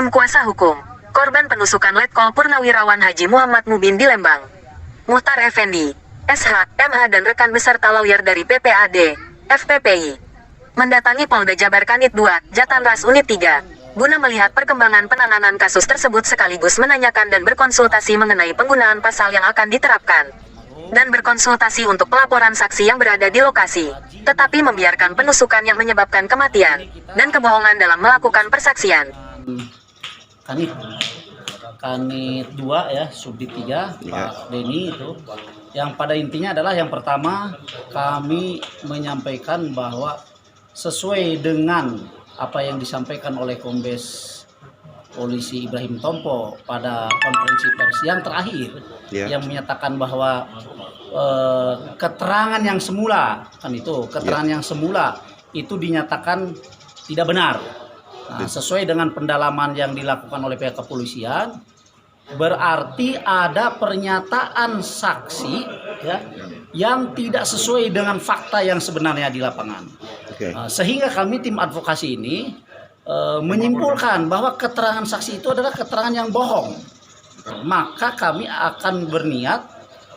Tim Kuasa Hukum, korban penusukan Letkol Purnawirawan Haji Muhammad Mubin di Lembang. Muhtar Effendi, SH, MH dan rekan beserta lawyer dari PPAD, FPPI, mendatangi Polda Jabar Kanit 2, Jatanras Unit 3, guna melihat perkembangan penanganan kasus tersebut sekaligus menanyakan dan berkonsultasi mengenai penggunaan pasal yang akan diterapkan. Dan berkonsultasi untuk pelaporan saksi yang berada di lokasi, tetapi membiarkan penusukan yang menyebabkan kematian, dan kebohongan dalam melakukan persaksian. Kanit 2 ya, Subdit 3, Pak Denny itu. Yang pada intinya adalah yang pertama, kami menyampaikan bahwa sesuai dengan apa yang disampaikan oleh Kombes Polisi Ibrahim Tompo pada konferensi pers yang terakhir, yang menyatakan bahwa keterangan yang semula yang semula itu dinyatakan tidak benar. Nah, sesuai dengan pendalaman yang dilakukan oleh pihak kepolisian, berarti ada pernyataan saksi ya, yang tidak sesuai dengan fakta yang sebenarnya di lapangan. Sehingga kami tim advokasi ini menyimpulkan bahwa keterangan saksi itu adalah keterangan yang bohong. Maka kami akan berniat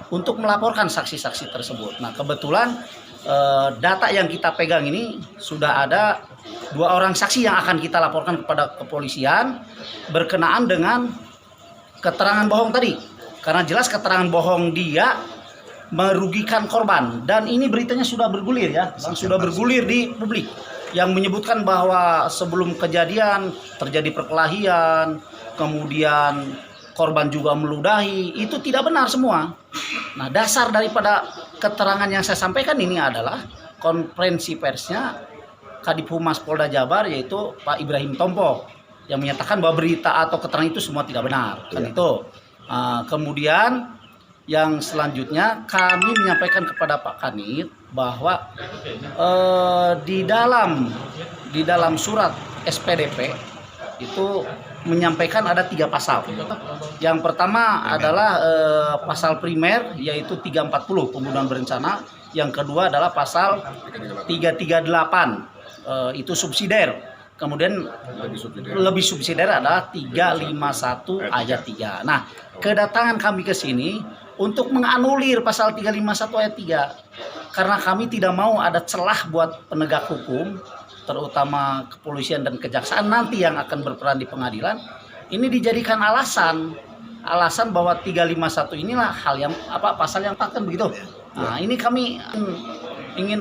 untuk melaporkan saksi-saksi tersebut. Nah, kebetulan data yang kita pegang ini sudah ada 2 orang saksi yang akan kita laporkan kepada kepolisian berkenaan dengan keterangan bohong tadi. Karena jelas keterangan bohong dia merugikan korban, dan ini beritanya sudah bergulir ya, sudah bergulir di publik yang menyebutkan bahwa sebelum kejadian terjadi perkelahian, kemudian korban juga meludahi. Itu tidak benar semua. Nah, dasar daripada keterangan yang saya sampaikan ini adalah konferensi persnya Kadif Humas Polda Jabar, yaitu Pak Ibrahim Tompo, yang menyatakan bahwa berita atau keterangan itu semua tidak benar. Kan itu. Kemudian yang selanjutnya kami menyampaikan kepada Pak Kanit bahwa di dalam surat SPDP itu menyampaikan ada 3 pasal. Yang pertama adalah pasal primer, yaitu 340 pembunuhan berencana. Yang kedua adalah pasal 338 itu subsidiar. Kemudian lebih subsidiar adalah 351 ayat 3. Nah, kedatangan kami ke sini untuk menganulir pasal 351 ayat 3. Karena kami tidak mau ada celah buat penegak hukum, terutama kepolisian dan kejaksaan nanti yang akan berperan di pengadilan. Ini dijadikan alasan bahwa 351 inilah pasal yang akan begitu. Nah, ini kami ingin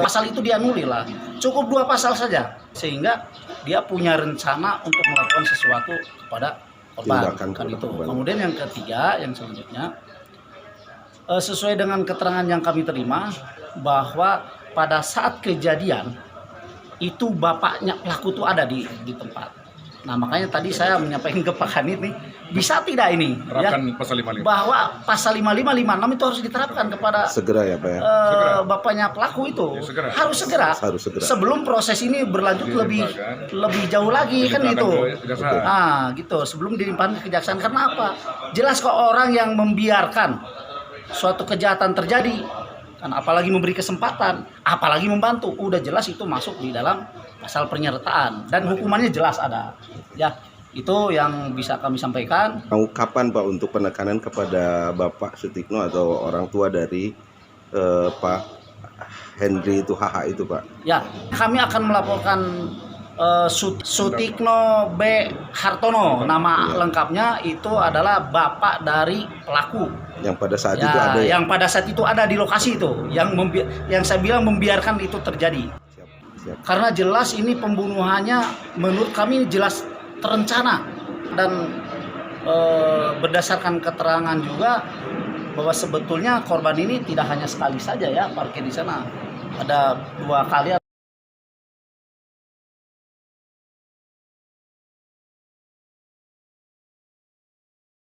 pasal itu dianulir lah. Cukup 2 pasal saja, sehingga dia punya rencana untuk melakukan sesuatu kepada korban. Kan itu. Kemudian yang ketiga, yang selanjutnya, sesuai dengan keterangan yang kami terima bahwa pada saat kejadian itu bapaknya pelaku itu ada di tempat. Nah, makanya tadi saya menyampaikan ke Pak Kanit nih, bisa tidak ini pasal 55. Bahwa pasal 55, 56 itu harus diterapkan kepada segera ya Pak ya. Bapaknya pelaku itu. Ya, harus segera. Sebelum proses ini berlanjut lebih jauh lagi kan itu. Nah, gitu, sebelum dilimpahkan ke kejaksaan. Karena apa? Jelas kok orang yang membiarkan suatu kejahatan terjadi, kan apalagi memberi kesempatan, apalagi membantu, udah jelas itu masuk di dalam pasal penyertaan dan hukumannya jelas ada. Ya, itu yang bisa kami sampaikan. Mau kapan Pak untuk penekanan kepada Bapak Sutikno atau orang tua dari Pak Henry itu HH itu Pak? Ya, kami akan melaporkan Sutikno B. Hartono, nama lengkapnya itu adalah bapak dari pelaku. Yang pada saat itu ada. Yang pada saat itu ada di lokasi itu, yang saya bilang membiarkan itu terjadi. Siap. Karena jelas ini pembunuhannya menurut kami jelas terencana, dan berdasarkan keterangan juga bahwa sebetulnya korban ini tidak hanya sekali saja ya parkir di sana. Ada 2 kali